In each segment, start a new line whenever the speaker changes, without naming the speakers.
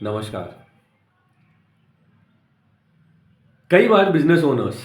नमस्कार। कई बार business owners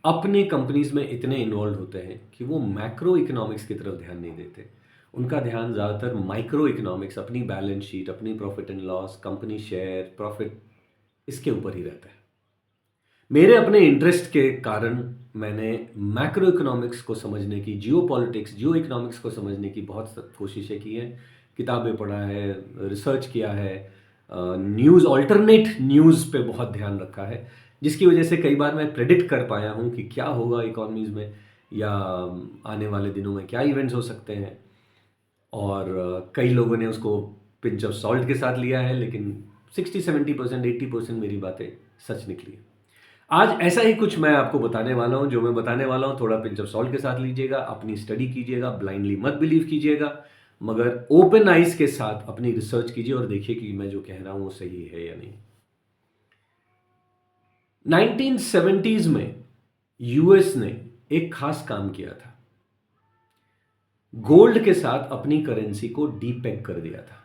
अपनी कंपनीज में इतने इन्वॉल्व होते हैं कि वो मैक्रो इकोनॉमिक्स की तरफ ध्यान नहीं देते। उनका ध्यान ज़्यादातर माइक्रो इकोनॉमिक्स, अपनी बैलेंस शीट, अपनी profit and loss, company share, profit, इसके ऊपर ही रहता है। मेरे अपने इंटरेस्ट के कारण मैंने मैक्रो इकोनॉमिक्स को समझने की, जियो पॉलिटिक्स, जियो इकोनॉमिक्स को समझने की बहुत कोशिशें की हैं। किताबें पढ़ा है, रिसर्च किया है, न्यूज़, अल्टरनेट न्यूज़ पे बहुत ध्यान रखा है, जिसकी वजह से कई बार मैं प्रेडिक्ट कर पाया हूँ कि क्या होगा इकोनॉमीज़ में, या आने वाले दिनों में क्या इवेंट्स हो सकते हैं। और कई लोगों ने उसको पिंच ऑफ सॉल्ट के साथ लिया है, लेकिन 60-70%, 80% मेरी बातें सच निकली। आज ऐसा ही कुछ मैं आपको बताने वाला हूँ। जो मैं बताने वाला हूँ थोड़ा पिंच ऑफ सॉल्ट के साथ लीजिएगा, अपनी स्टडी कीजिएगा, ब्लाइंडली मत बिलीव कीजिएगा, मगर ओपन आइज के साथ अपनी रिसर्च कीजिए और देखिए कि मैं जो कह रहा हूँ वो सही है या नहीं। 1970s में यूएस ने एक खास काम किया था। गोल्ड के साथ अपनी करेंसी को डीपेग कर दिया था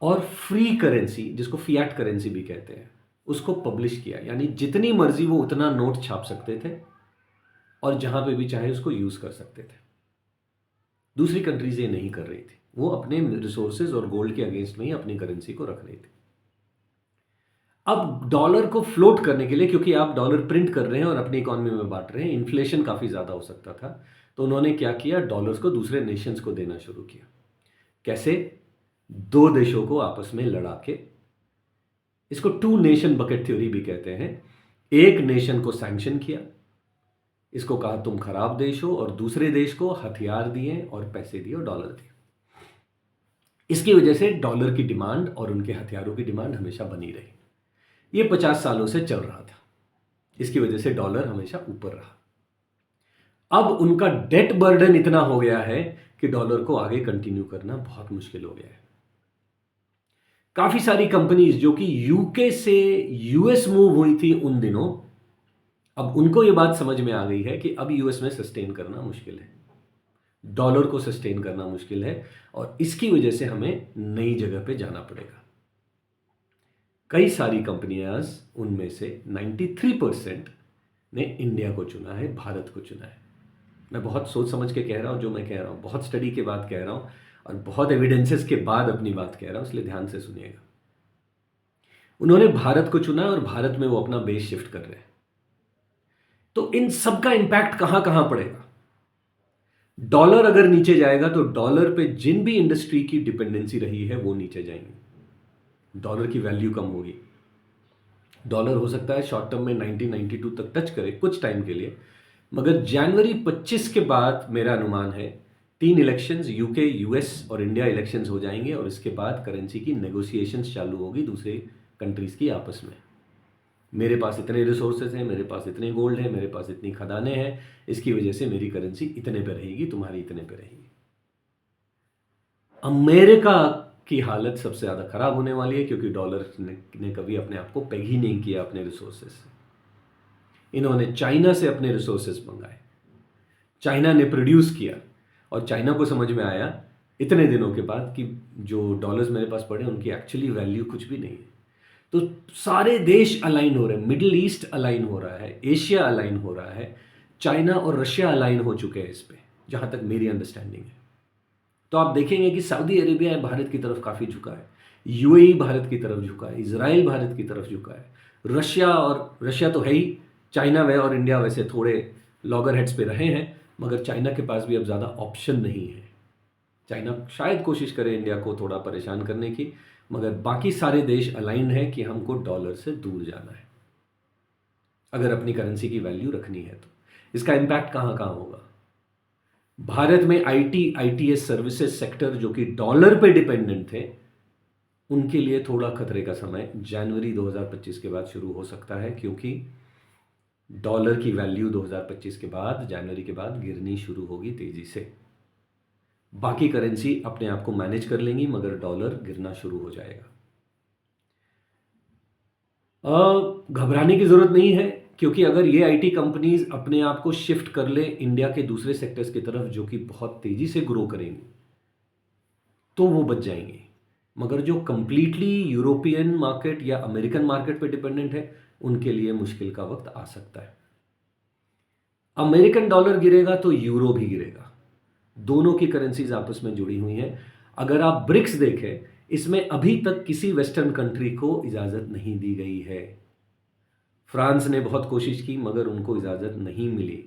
और फ्री करेंसी, जिसको फिएट करेंसी भी कहते हैं, उसको पब्लिश किया। यानी जितनी मर्जी वो उतना नोट छाप सकते थे और जहां पे भी चाहे उसको यूज कर सकते थे। दूसरी कंट्रीज ये नहीं कर रही थी, वो अपने रिसोर्सेज और गोल्ड के अगेंस्ट में ही अपनी करेंसी को रख रही थी। अब डॉलर को फ्लोट करने के लिए, क्योंकि आप डॉलर प्रिंट कर रहे हैं और अपनी इकोनॉमी में बांट रहे हैं, इन्फ्लेशन काफी ज्यादा हो सकता था, तो उन्होंने क्या किया, डॉलर्स को दूसरे नेशंस को देना शुरू किया। कैसे? दो देशों को आपस में लड़ा के। इसको टू नेशन बकेट थ्योरी भी कहते हैं। एक नेशन को सैंक्शन किया, इसको कहा तुम खराब देश हो, और दूसरे देश को हथियार दिए और पैसे दिए और डॉलर दिए। इसकी वजह से डॉलर की डिमांड और उनके हथियारों की डिमांड हमेशा बनी रही। ये 50 सालों से चल रहा था। इसकी वजह से डॉलर हमेशा ऊपर रहा। अब उनका डेट बर्डन इतना हो गया है कि डॉलर को आगे कंटिन्यू करना बहुत मुश्किल हो गया है। काफी सारी कंपनीज जो कि यूके से यूएस मूव हुई थी उन दिनों, अब उनको यह बात समझ में आ गई है कि अब यूएस में सस्टेन करना मुश्किल है, डॉलर को सस्टेन करना मुश्किल है, और इसकी वजह से हमें नई जगह पे जाना पड़ेगा। कई सारी कंपनियां, उनमें से 93% ने इंडिया को चुना है, भारत को चुना है। मैं बहुत सोच समझ के कह रहा हूं, जो मैं कह रहा हूं बहुत स्टडी के बाद कह रहा हूं और बहुत एविडेंसेस के बाद अपनी बात कह रहा हूं, इसलिए ध्यान से सुनिएगा। उन्होंने भारत को चुना और भारत में वो अपना बेस शिफ्ट कर रहे हैं। तो इन सब का इंपैक्ट कहां कहां पड़ेगा? डॉलर अगर नीचे जाएगा तो डॉलर पे जिन भी इंडस्ट्री की डिपेंडेंसी रही है वो नीचे जाएंगे, डॉलर की वैल्यू कम होगी। डॉलर हो सकता है शॉर्ट टर्म में 1992 तक टच करे कुछ टाइम के लिए, मगर जनवरी 25 के बाद मेरा अनुमान है 3 इलेक्शंस, यूके, यूएस और इंडिया इलेक्शंस हो जाएंगे, और इसके बाद करेंसी की नेगोशिएशंस चालू होगी दूसरे कंट्रीज की आपस में। मेरे पास इतने रिसोर्सेज हैं, मेरे पास इतने गोल्ड है, मेरे पास इतनी खदानें हैं, इसकी वजह से मेरी करेंसी इतने पे रहेगी, तुम्हारी इतने पे रहेगी। अमेरिका की हालत सबसे ज़्यादा खराब होने वाली है, क्योंकि डॉलर ने कभी अपने आप को पेग ही नहीं किया अपने रिसोर्सेज से। इन्होंने चाइना से अपने रिसोर्सेज मंगाए, चाइना ने प्रोड्यूस किया, और चाइना को समझ में आया इतने दिनों के बाद कि जो डॉलर्स मेरे पास पड़े उनकी एक्चुअली वैल्यू कुछ भी नहीं है। तो सारे देश अलाइन हो रहे हैं, मिडिल ईस्ट अलाइन हो रहा है, एशिया अलाइन हो रहा है, चाइना और रशिया अलाइन हो चुके हैं इस पे, जहां तक मेरी अंडरस्टैंडिंग है। तो आप देखेंगे कि सऊदी अरेबिया भारत की तरफ काफ़ी झुका है, यूएई भारत की तरफ झुका है, इजराइल भारत की तरफ झुका है, रशिया तो है ही, चाइना वे और इंडिया वैसे थोड़े लॉगर हेड्स पे रहे हैं, मगर चाइना के पास भी अब ज़्यादा ऑप्शन नहीं है। चाइना शायद कोशिश करे इंडिया को थोड़ा परेशान करने की, मगर बाकी सारे देश अलाइन है कि हमको डॉलर से दूर जाना है अगर अपनी करेंसी की वैल्यू रखनी है। तो इसका इम्पैक्ट कहाँ कहाँ होगा? भारत में आईटीएस सर्विसेज सेक्टर जो कि डॉलर पे डिपेंडेंट थे, उनके लिए थोड़ा खतरे का समय जनवरी 2025 के बाद शुरू हो सकता है, क्योंकि डॉलर की वैल्यू 2025 के बाद, जनवरी के बाद गिरनी शुरू होगी तेजी से। बाकी करेंसी अपने आप को मैनेज कर लेंगी, मगर डॉलर गिरना शुरू हो जाएगा। घबराने की जरूरत नहीं है, क्योंकि अगर ये आईटी कंपनीज अपने आप को शिफ्ट कर ले इंडिया के दूसरे सेक्टर्स की तरफ जो कि बहुत तेजी से ग्रो करेंगे, तो वो बच जाएंगे। मगर जो कंप्लीटली यूरोपियन मार्केट या अमेरिकन मार्केट पे डिपेंडेंट है, उनके लिए मुश्किल का वक्त आ सकता है। अमेरिकन डॉलर गिरेगा तो यूरो भी गिरेगा। दोनों की करेंसीज आपस में जुड़ी हुई हैं। अगर आप ब्रिक्स देखें, इसमें अभी तक किसी वेस्टर्न कंट्री को इजाज़त नहीं दी गई है। फ्रांस ने बहुत कोशिश की मगर उनको इजाज़त नहीं मिली।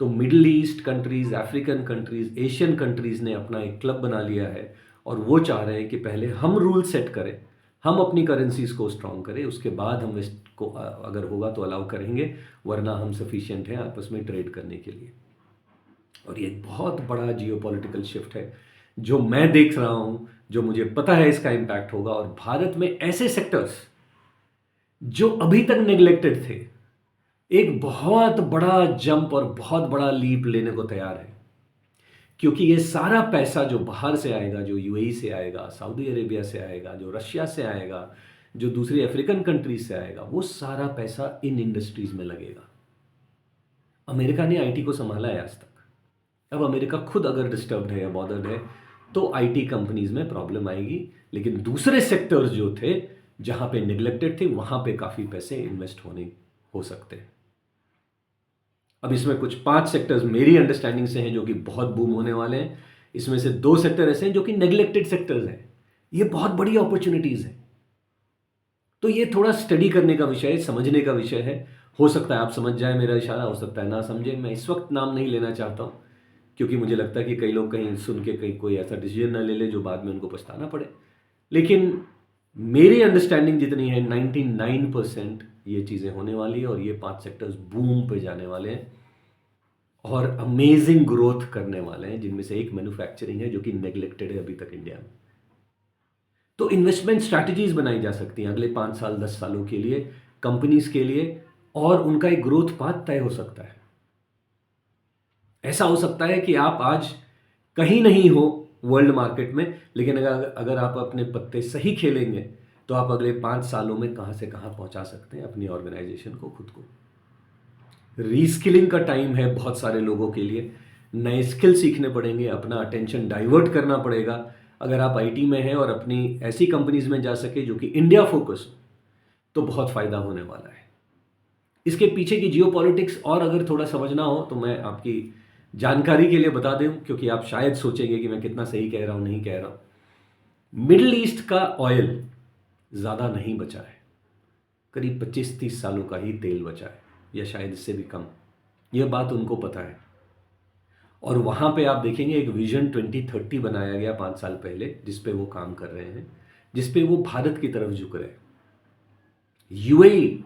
तो middle east countries, African countries, Asian countries ने अपना एक क्लब बना लिया है और वो चाह रहे हैं कि पहले हम रूल सेट करें, हम अपनी करेंसीज को स्ट्रॉन्ग करें, उसके बाद हम वेस्ट को अगर होगा तो अलाउ करेंगे, वरना हम सफिशिएंट हैं आपस में ट्रेड करने के लिए। और ये एक बहुत बड़ा जियोपॉलिटिकल शिफ्ट है जो मैं देख रहा हूं, जो मुझे पता है इसका इम्पैक्ट होगा। और भारत में ऐसे सेक्टर्स जो अभी तक नेग्लेक्टेड थे, एक बहुत बड़ा जंप और बहुत बड़ा लीप लेने को तैयार है। क्योंकि ये सारा पैसा जो बाहर से आएगा, जो यूएई से आएगा, सऊदी अरेबिया से आएगा, जो रशिया से आएगा, जो दूसरी अफ्रीकन कंट्रीज से आएगा, वो सारा पैसा इन इंडस्ट्रीज में लगेगा। अमेरिका ने आईटी को संभाला है आज तक। अब अमेरिका खुद अगर डिस्टर्ब्ड है या बॉदर्ड है तो आईटी कंपनीज में प्रॉब्लम आएगी। लेकिन दूसरे सेक्टर्स जो थे, जहां पे निगलेक्टेड थे, वहां पे काफी पैसे इन्वेस्ट होने हो सकते हैं। अब इसमें कुछ 5 सेक्टर्स मेरी अंडरस्टैंडिंग से हैं जो कि बहुत बूम होने वाले हैं। इसमें से 2 सेक्टर ऐसे हैं जो कि नेग्लेक्टेड सेक्टर्स हैं। ये बहुत बड़ी अपॉर्चुनिटीज हैं। तो ये थोड़ा स्टडी करने का विषय है, समझने का विषय है। हो सकता है आप समझ जाए मेरा इशारा, हो सकता है ना समझे। मैं इस वक्त नाम नहीं लेना चाहता हूँ क्योंकि मुझे लगता है कि कई लोग कहीं सुन के कहीं कोई ऐसा डिसीजन ना ले ले जो बाद में उनको पछताना पड़े। लेकिन मेरी अंडरस्टैंडिंग जितनी है, 99% ये चीज़ें होने वाली है और ये 5 सेक्टर्स बूम पे जाने वाले हैं और अमेजिंग ग्रोथ करने वाले हैं, जिनमें से एक मैन्युफैक्चरिंग है जो कि नेग्लेक्टेड है अभी तक इंडिया में। तो इन्वेस्टमेंट स्ट्रैटेजीज बनाई जा सकती हैं अगले 5 साल 10 सालों के लिए, कंपनीज के लिए, और उनका एक ग्रोथ पाथ तय हो सकता है। ऐसा हो सकता है कि आप आज कहीं नहीं हो वर्ल्ड मार्केट में, लेकिन अगर आप अपने पत्ते सही खेलेंगे तो आप अगले 5 सालों में कहां से कहां पहुंचा सकते हैं अपनी ऑर्गेनाइजेशन को, खुद को। रीस्किलिंग का टाइम है बहुत सारे लोगों के लिए। नए स्किल सीखने पड़ेंगे, अपना अटेंशन डाइवर्ट करना पड़ेगा। अगर आप आईटी में हैं और अपनी ऐसी कंपनीज में जा सके जो कि इंडिया फोकस हो, तो बहुत फायदा होने वाला है। इसके पीछे की जियोपॉलिटिक्स और अगर थोड़ा समझना हो तो मैं आपकी जानकारी के लिए बता दूं, क्योंकि आप शायद सोचेंगे कि मैं कितना सही कह रहा हूं, नहीं कह रहा हूं। मिडिल ईस्ट का ऑयल ज़्यादा नहीं बचा है, करीब 25-30 सालों का ही तेल बचा है, या शायद इससे भी कम। यह बात उनको पता है। और वहाँ पे आप देखेंगे एक विजन 2030 बनाया गया 5 साल पहले, जिस पे वो काम कर रहे हैं, जिस पे वो भारत की तरफ झुक रहे हैं। यूएई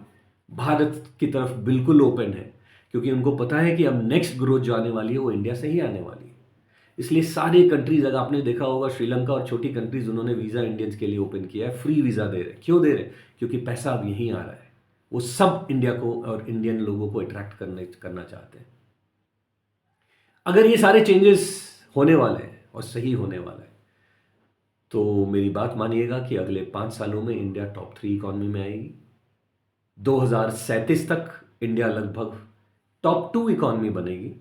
भारत की तरफ बिल्कुल ओपन है, क्योंकि उनको पता है कि अब नेक्स्ट ग्रोथ जो आने वाली है वो इंडिया से ही आने वाली है। इसलिए सारे कंट्रीज, अगर आपने देखा होगा श्रीलंका और छोटी कंट्रीज, उन्होंने वीज़ा इंडियंस के लिए ओपन किया है, फ्री वीज़ा दे रहे हैं। क्यों दे रहे हैं? क्योंकि पैसा अब यहीं आ रहा है। वो सब इंडिया को और इंडियन लोगों को अट्रैक्ट करना चाहते हैं। अगर ये सारे चेंजेस होने वाले हैं और सही होने वाला है, तो मेरी बात मानिएगा कि अगले 5 सालों में इंडिया टॉप 3 इकॉनमी में आएगी। 2037 तक इंडिया लगभग टॉप 2 इकॉनमी बनेगी।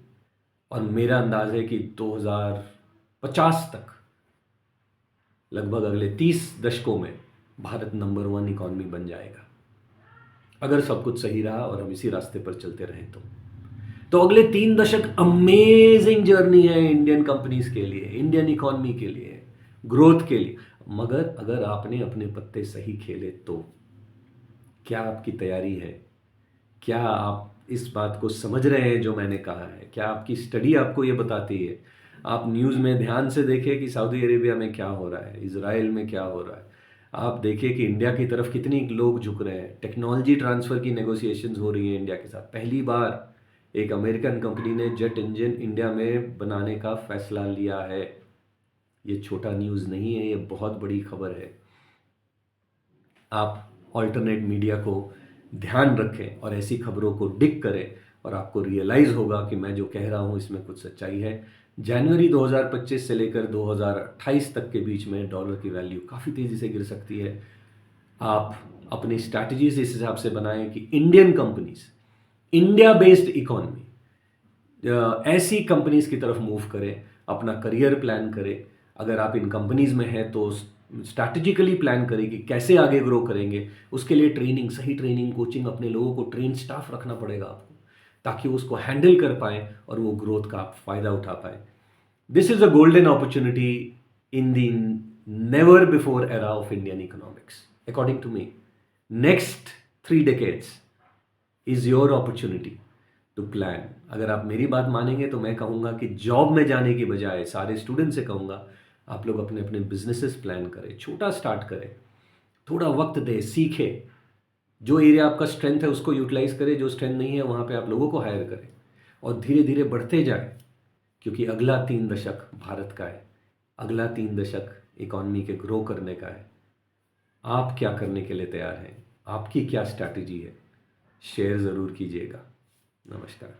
और मेरा अंदाज है कि 2050 तक, लगभग अगले 30 दशकों में, भारत नंबर 1 इकॉनमी बन जाएगा, अगर सब कुछ सही रहा और हम इसी रास्ते पर चलते रहें तो अगले 3 दशक अमेजिंग जर्नी है इंडियन कंपनीज के लिए, इंडियन इकॉनमी के लिए, ग्रोथ के लिए। मगर अगर आपने अपने पत्ते सही खेले तो। क्या आपकी तैयारी है? क्या आप इस बात को समझ रहे हैं जो मैंने कहा है? क्या आपकी स्टडी आपको ये बताती है? आप न्यूज़ में ध्यान से देखें कि सऊदी अरेबिया में क्या हो रहा है, इजराइल में क्या हो रहा है। आप देखिए कि इंडिया की तरफ कितनी लोग झुक रहे हैं। टेक्नोलॉजी ट्रांसफ़र की नेगोशिएशंस हो रही हैं इंडिया के साथ। पहली बार एक अमेरिकन कंपनी ने जेट इंजन इंडिया में बनाने का फैसला लिया है। ये छोटा न्यूज़ नहीं है, ये बहुत बड़ी खबर है। आप ऑल्टरनेट मीडिया को ध्यान रखें और ऐसी खबरों को डिग करें और आपको रियलाइज़ होगा कि मैं जो कह रहा हूँ इसमें कुछ सच्चाई है। जनवरी 2025 से लेकर 2028 तक के बीच में डॉलर की वैल्यू काफ़ी तेज़ी से गिर सकती है। आप अपनी स्ट्रैटेजीज इस हिसाब से बनाएं कि Indian companies, India based economy, ऐसी कंपनीज की तरफ मूव करें, अपना करियर प्लान करें। अगर आप इन कंपनीज में हैं तो स्ट्रैटेजिकली प्लान करें कि कैसे आगे ग्रो करेंगे। उसके लिए ट्रेनिंग, सही ट्रेनिंग, कोचिंग, अपने लोगों को ट्रेन स्टाफ रखना पड़ेगा आपको, ताकि वो उसको हैंडल कर पाए और वो ग्रोथ का आप फ़ायदा उठा पाए। This is a golden opportunity in the never before era of Indian economics according to me. Next 3 decades is your opportunity to plan. अगर आप मेरी बात मानेंगे तो मैं कहूँगा कि जॉब में जाने की बजाय सारे स्टूडेंट से कहूँगा आप लोग अपने अपने बिजनेसेस प्लान करें, छोटा स्टार्ट करें, थोड़ा वक्त दें, सीखें। जो एरिया आपका स्ट्रेंथ है उसको यूटिलाइज करें, जो स्ट्रेंथ नहीं है वहाँ पे आप लोगों को हायर करें और धीरे धीरे बढ़ते जाए, क्योंकि अगला 3 दशक भारत का है, अगला 3 दशक इकॉनमी के ग्रो करने का है। आप क्या करने के लिए तैयार हैं? आपकी क्या स्ट्रैटेजी है? शेयर ज़रूर कीजिएगा। नमस्कार।